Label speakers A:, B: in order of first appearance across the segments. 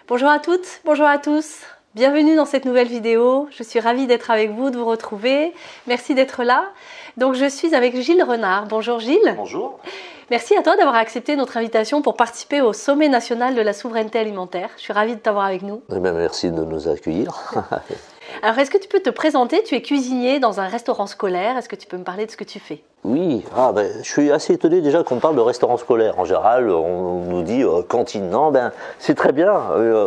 A: Bonjour à toutes, bonjour à tous. Bienvenue dans cette nouvelle vidéo. Je suis ravie d'être avec vous, de vous retrouver. Merci d'être là. Donc je suis avec Gilles Renard. Bonjour Gilles.
B: Bonjour.
A: Merci à toi d'avoir accepté notre invitation pour participer au sommet national de la souveraineté alimentaire. Je suis ravie de t'avoir avec nous.
B: Eh bien, merci de nous accueillir.
A: Alors est-ce que tu peux te présenter? Tu es cuisinier dans un restaurant scolaire. Est-ce que tu peux me parler de ce que tu fais?
B: Oui, je suis assez étonné déjà qu'on parle de restaurant scolaire. En général, on nous dit cantine. Non, c'est très bien.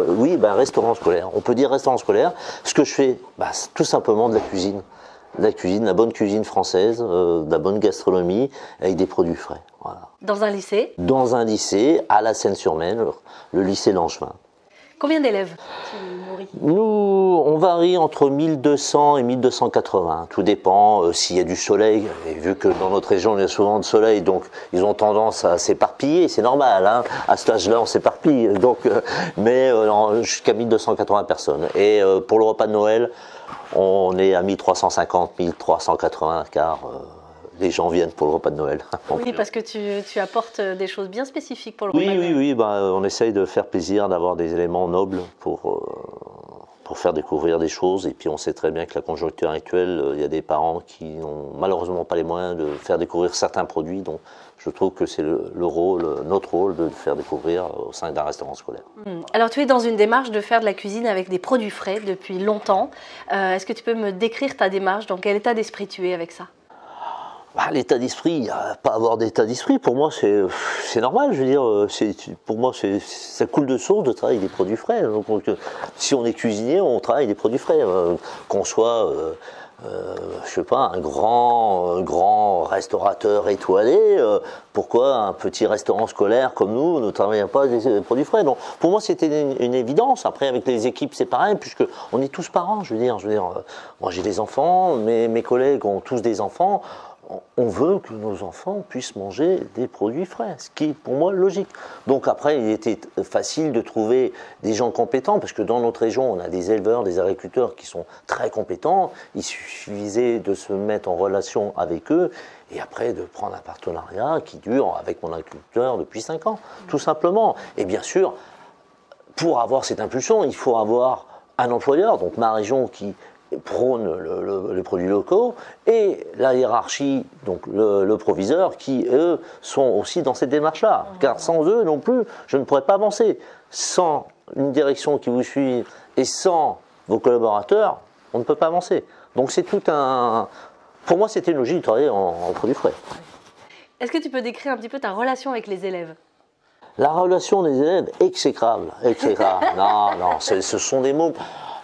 B: Oui, restaurant scolaire. On peut dire restaurant scolaire. Ce que je fais, c'est tout simplement de la cuisine. La bonne cuisine française, de la bonne gastronomie, avec des produits frais. Voilà.
A: Dans un lycée?
B: Dans un lycée, à La Seyne-sur-Maine, le lycée Langevin.
A: Combien d'élèves tu nourris?
B: Nous, on varie entre 1200 et 1280. Tout dépend s'il y a du soleil. Et vu que dans notre région, il y a souvent de soleil, donc ils ont tendance à s'éparpiller. C'est normal, hein. À cet âge-là, on s'éparpille. Mais jusqu'à 1280 personnes. Et pour le repas de Noël, on est à 1350, 1380, car les gens viennent pour le repas de Noël.
A: Oui, parce que tu apportes des choses bien spécifiques pour le repas de Noël.
B: Oui, on essaye de faire plaisir, d'avoir des éléments nobles pour faire découvrir des choses. Et puis on sait très bien que la conjoncture actuelle, il y a des parents qui n'ont malheureusement pas les moyens de faire découvrir certains produits. Donc je trouve que c'est notre rôle de faire découvrir au sein d'un restaurant scolaire.
A: Alors tu es dans une démarche de faire de la cuisine avec des produits frais depuis longtemps. Est-ce que tu peux me décrire ta démarche? Dans quel état d'esprit tu es avec ça?
B: L'état d'esprit, pas avoir d'état d'esprit, pour moi c'est normal, je veux dire, pour moi ça coule de source de travailler avec des produits frais. Donc, si on est cuisinier, on travaille avec des produits frais, qu'on soit, je sais pas, un grand restaurateur étoilé, pourquoi un petit restaurant scolaire comme nous ne travaille pas avec des produits frais? Donc, pour moi c'était une évidence. Après avec les équipes c'est pareil, puisque on est tous parents, je veux dire, moi j'ai des enfants, mes collègues ont tous des enfants. On veut que nos enfants puissent manger des produits frais, ce qui est pour moi logique. Donc après, il était facile de trouver des gens compétents, parce que dans notre région, on a des éleveurs, des agriculteurs qui sont très compétents. Il suffisait de se mettre en relation avec eux, et après de prendre un partenariat qui dure avec mon agriculteur depuis 5 ans, tout simplement. Et bien sûr, pour avoir cette impulsion, il faut avoir un employeur, donc ma région qui prône les produits locaux, et la hiérarchie, donc le proviseur, qui eux sont aussi dans cette démarche-là. Car sans eux non plus, je ne pourrais pas avancer. Sans une direction qui vous suit et sans vos collaborateurs, on ne peut pas avancer. Donc c'est tout un... Pour moi, c'était une logique de travailler en produits frais.
A: Est-ce que tu peux décrire un petit peu ta relation avec les élèves?
B: La relation des élèves, exécrable. Non, ce sont des mots...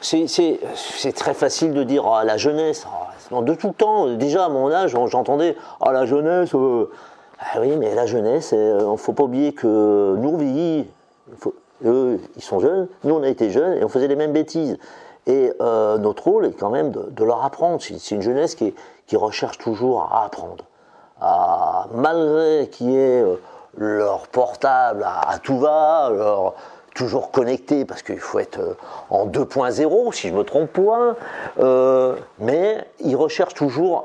B: C'est très facile de dire la jeunesse. De tout temps, déjà à mon âge, j'entendais la jeunesse. Oui, mais la jeunesse, il ne faut pas oublier que nous, eux, ils sont jeunes, nous, on a été jeunes et on faisait les mêmes bêtises. Et notre rôle est quand même de leur apprendre. C'est une jeunesse qui recherche toujours à apprendre. Malgré qu'il y ait leur portable à tout va, toujours connecté, parce qu'il faut être en 2.0, si je me trompe pas, mais ils recherchent toujours...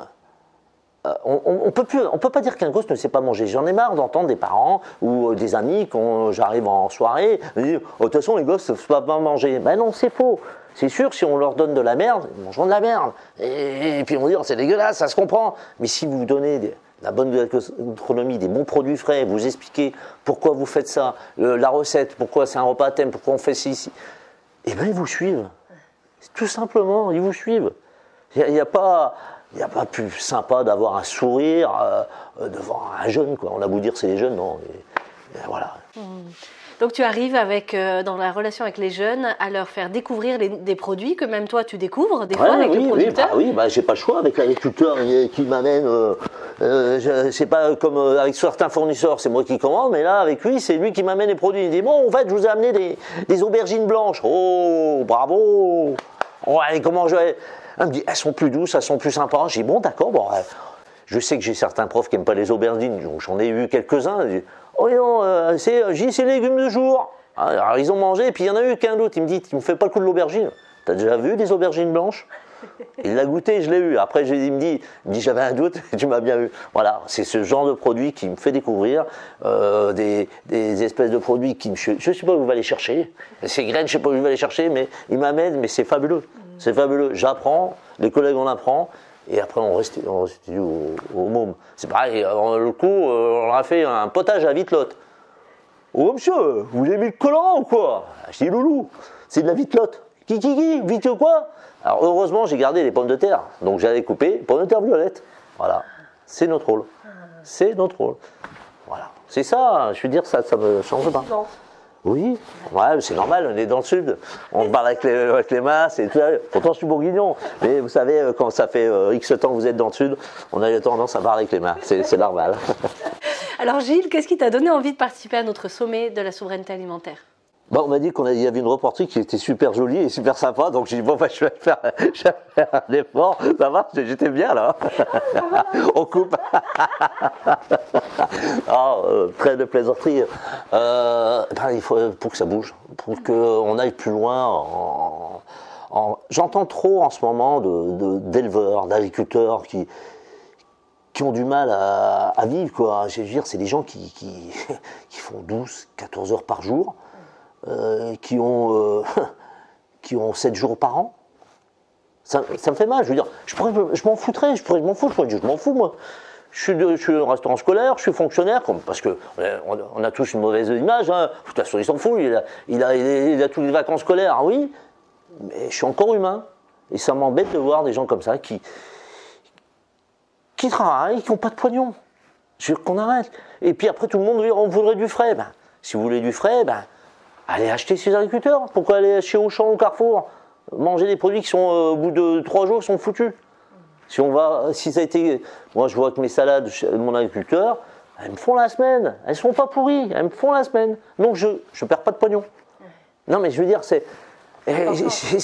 B: on peut pas dire qu'un gosse ne sait pas manger. J'en ai marre d'entendre des parents ou des amis, quand j'arrive en soirée, me dire « de toute façon, les gosses ne savent pas manger ». Ben non, c'est faux. C'est sûr, si on leur donne de la merde, ils mangeront de la merde. Et puis on va dire « c'est dégueulasse, ça se comprend ». Mais si vous donnez... la bonne gastronomie, des bons produits frais, vous expliquez pourquoi vous faites ça, la recette, pourquoi c'est un repas à thème, pourquoi on fait ça ici, et bien ils vous suivent. Tout simplement, ils vous suivent. Il n'y a pas plus sympa d'avoir un sourire devant un jeune, quoi. On a beau dire c'est les jeunes, non. Et voilà.
A: Donc tu arrives dans la relation avec les jeunes à leur faire découvrir des produits que même toi tu découvres des fois avec le producteur.
B: Oui, j'ai pas le choix avec l'agriculteur qui m'amène. C'est pas comme avec certains fournisseurs, c'est moi qui commande, mais là avec lui, c'est lui qui m'amène les produits. Il dit bon, en fait, je vous ai amené des aubergines blanches. Oh, bravo. Ouais, comment je vais... Il me dit elles sont plus douces, elles sont plus sympas. J'ai dit bon, d'accord, bon. Je sais que j'ai certains profs qui n'aiment pas les aubergines, donc j'en ai eu quelques-uns. Oh non, c'est légumes de jour. Alors ils ont mangé, et puis il y en a eu qu'un d'autre. Il me dit, tu me fais pas le coup de l'aubergine. T'as déjà vu des aubergines blanches? Il l'a goûté, je l'ai eu. Après, il me dit j'avais un doute, tu m'as bien eu. Voilà, c'est ce genre de produit qui me fait découvrir des espèces de produits qui je ne sais pas où il va les chercher. Ces graines, je ne sais pas où il va les chercher, mais il m'amène, mais c'est fabuleux. C'est fabuleux. J'apprends, les collègues en apprennent, et après on restitue au môme. C'est pareil, le coup, on a fait un potage à vitelotte. Oh monsieur, vous avez mis le colorant ou quoi? Je dis loulou, c'est de la vitelotte. Qui, vite quoi? Alors heureusement, j'ai gardé les pommes de terre, donc j'avais coupé pommes de terre violettes. Voilà, c'est notre rôle. C'est notre rôle. Voilà, c'est ça, je veux dire, ça me change pas. Oui, ouais, c'est normal, on est dans le sud, on parle avec les masses et tout. Pourtant, je suis bourguignon, mais vous savez, quand ça fait X temps que vous êtes dans le sud, on a tendance à parler avec les mains, c'est normal.
A: Alors Gilles, qu'est-ce qui t'a donné envie de participer à notre sommet de la souveraineté alimentaire?
B: Bon, on m'a dit qu'il y avait une reporterie qui était super jolie et super sympa, donc j'ai dit bon, bah, je vais faire un effort, ça va, j'étais bien là. On coupe. Très de plaisanterie. Il faut pour que ça bouge, pour qu'on aille plus loin. J'entends trop en ce moment d'éleveurs, d'agriculteurs qui ont du mal à vivre, quoi. Je veux dire, c'est des gens qui font 12, 14 heures par jour. Qui ont 7 jours par an. Ça me fait mal, je veux dire, je m'en foutrais, je m'en fous moi. Je suis au restaurant scolaire, je suis fonctionnaire, parce qu'on a tous une mauvaise image, hein. De toute façon il s'en fout, il a toutes les vacances scolaires, oui, mais je suis encore humain. Et ça m'embête de voir des gens comme ça qui travaillent, qui n'ont pas de pognon. Je veux qu'on arrête. Et puis après tout le monde dit on voudrait du frais. Ben, si vous voulez du frais, allez acheter chez les agriculteurs. Pourquoi aller chez Auchan ou Carrefour manger des produits qui sont au bout de 3 jours sont foutus? Si ça a été, moi je vois que mes salades de mon agriculteur, elles me font la semaine. Elles sont pas pourries, elles me font la semaine. Donc je perds pas de pognon. Non mais je veux dire c'est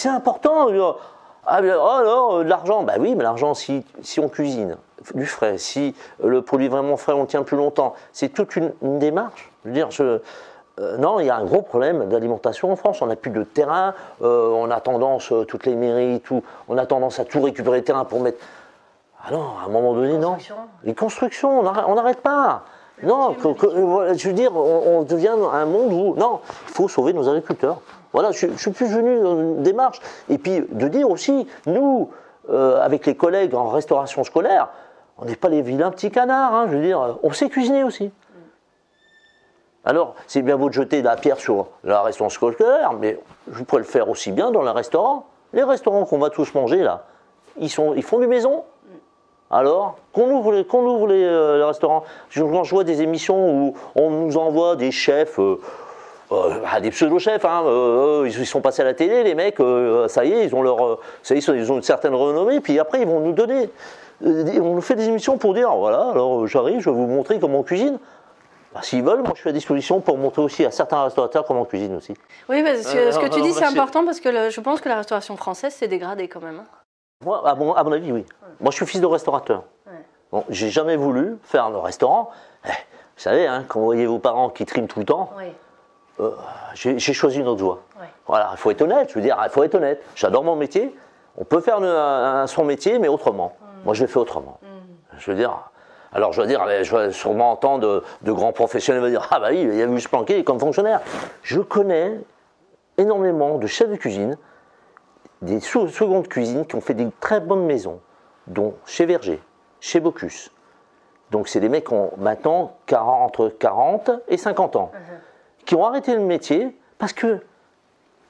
B: important. De l'argent, bah oui, mais l'argent si on cuisine du frais, si le produit vraiment frais on le tient plus longtemps, c'est toute une démarche. Je veux dire non, il y a un gros problème d'alimentation en France. On n'a plus de terrain, on a tendance, toutes les mairies, on a tendance à tout récupérer le terrain pour mettre. Ah non, à un moment donné, non. Les constructions, on n'arrête pas. Non, je veux dire, on devient un monde où. Non, il faut sauver nos agriculteurs. Voilà, je suis plus venu dans une démarche. Et puis de dire aussi, nous, avec les collègues en restauration scolaire, on n'est pas les vilains petits canards. Hein, je veux dire, on sait cuisiner aussi. Alors, c'est bien beau de jeter la pierre sur la restauration scolaire, mais je pourrais le faire aussi bien dans les restaurants. Les restaurants qu'on va tous manger, là, ils font du maison. Alors, qu'on ouvre les restaurants. Quand je vois des émissions où on nous envoie des chefs, des pseudo-chefs, hein, ils sont passés à la télé, les mecs, ça y est, ils ont une certaine renommée, puis après, ils vont nous donner. On nous fait des émissions pour dire, voilà, alors j'arrive, je vais vous montrer comment on cuisine. S'ils veulent, moi je suis à disposition pour montrer aussi à certains restaurateurs comment on cuisine aussi.
A: Oui, parce que ce que tu dis c'est important parce que je pense que la restauration française s'est dégradée quand même.
B: Moi, à mon avis, oui. Moi je suis fils de restaurateur. Bon, j'ai jamais voulu faire le restaurant. Vous savez, hein, quand vous voyez vos parents qui triment tout le temps, j'ai choisi une autre voie. Voilà, il faut être honnête, je veux dire, il faut être honnête. J'adore mon métier, on peut faire son métier, mais autrement. Moi je le fais autrement. Je veux dire. Alors je vais sûrement entendre de grands professionnels me dire « Ah bah oui, il a vu se planquer comme fonctionnaire ». Je connais énormément de chefs de cuisine, des secondes cuisines qui ont fait des très bonnes maisons, dont chez Verger, chez Bocuse. Donc c'est des mecs qui ont maintenant entre 40 et 50 ans, qui ont arrêté le métier parce que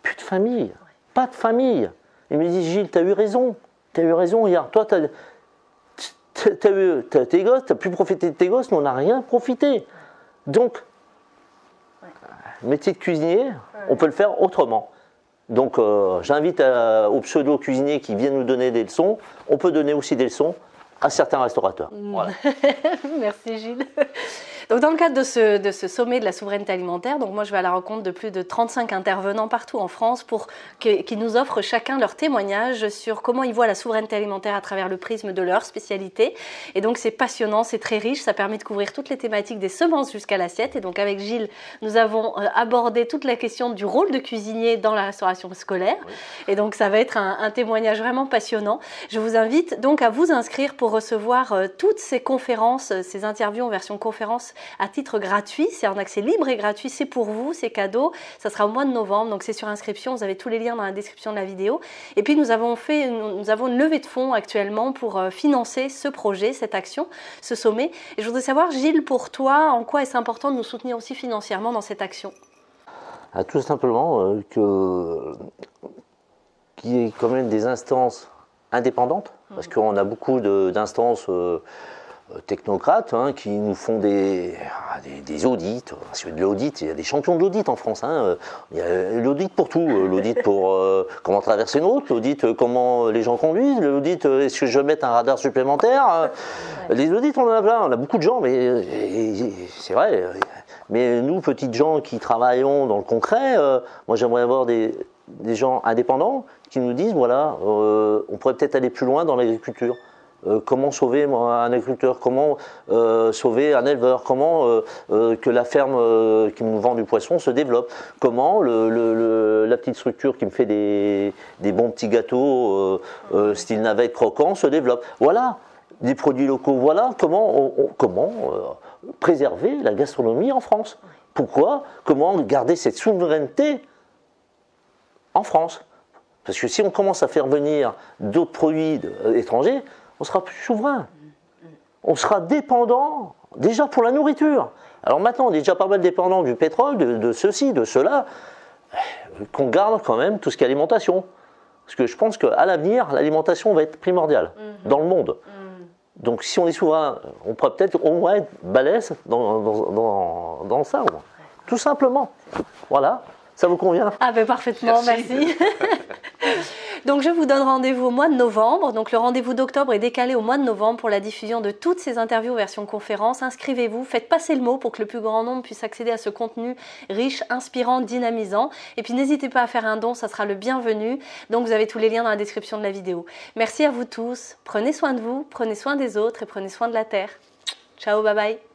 B: plus de famille, pas de famille. Ils me disent « Gilles, t'as eu raison, regarde, toi t'as eu tes gosses, t'as pu profiter de tes gosses, mais on n'a rien profité. » Donc, le métier de cuisinier, on peut le faire autrement. Donc, j'invite aux pseudo-cuisiniers qui viennent nous donner des leçons, on peut donner aussi des leçons à certains restaurateurs. Voilà.
A: Merci Gilles. Donc dans le cadre de ce sommet de la souveraineté alimentaire, donc moi je vais à la rencontre de plus de 35 intervenants partout en France qui nous offrent chacun leur témoignage sur comment ils voient la souveraineté alimentaire à travers le prisme de leur spécialité. Et donc c'est passionnant, c'est très riche, ça permet de couvrir toutes les thématiques des semences jusqu'à l'assiette. Et donc avec Gilles, nous avons abordé toute la question du rôle de cuisinier dans la restauration scolaire. Oui. Et donc ça va être un témoignage vraiment passionnant. Je vous invite donc à vous inscrire pour recevoir toutes ces conférences, ces interviews en version conférence à titre gratuit. C'est en accès libre et gratuit, c'est pour vous, c'est cadeau. Ça sera au mois de novembre, donc c'est sur inscription. Vous avez tous les liens dans la description de la vidéo. Et puis nous avons une levée de fonds actuellement pour financer ce projet, cette action, ce sommet. Et je voudrais savoir, Gilles, pour toi, en quoi est-ce important de nous soutenir aussi financièrement dans cette action?
B: Tout simplement qu'il y ait quand même des instances indépendantes, parce qu'on a beaucoup d'instances technocrates qui nous font des audits. Parce que de l'audit, il y a des champions de l'audit en France. Il y a l'audit pour tout. L'audit pour comment traverser une route, l'audit comment les gens conduisent, l'audit est-ce que je vais mettre un radar supplémentaire. Les audits, on en a plein. On a beaucoup de gens, mais c'est vrai. Mais nous, petites gens qui travaillons dans le concret, moi j'aimerais avoir des gens indépendants qui nous disent, voilà, on pourrait peut-être aller plus loin dans l'agriculture. Comment sauver un agriculteur, comment sauver un éleveur, comment que la ferme qui nous vend du poisson se développe, comment la petite structure qui me fait des bons petits gâteaux style navette croquant se développe. Voilà, des produits locaux, voilà comment préserver la gastronomie en France. Pourquoi? Comment garder cette souveraineté en France? Parce que si on commence à faire venir d'autres produits étrangers, on sera plus souverain. On sera dépendant, déjà pour la nourriture. Alors maintenant, on est déjà pas mal dépendant du pétrole, de ceci, de cela, qu'on garde quand même tout ce qui est alimentation. Parce que je pense qu'à l'avenir, l'alimentation va être primordiale dans le monde. Donc si on est souverain, on pourrait peut-être au moins être balèze dans ça. Tout simplement. Voilà, ça vous convient?
A: Ah ben parfaitement, merci. Donc je vous donne rendez-vous au mois de novembre. Donc le rendez-vous d'octobre est décalé au mois de novembre pour la diffusion de toutes ces interviews version conférence. Inscrivez-vous, faites passer le mot pour que le plus grand nombre puisse accéder à ce contenu riche, inspirant, dynamisant. Et puis n'hésitez pas à faire un don, ça sera le bienvenu. Donc vous avez tous les liens dans la description de la vidéo. Merci à vous tous, prenez soin de vous, prenez soin des autres et prenez soin de la terre. Ciao, bye bye.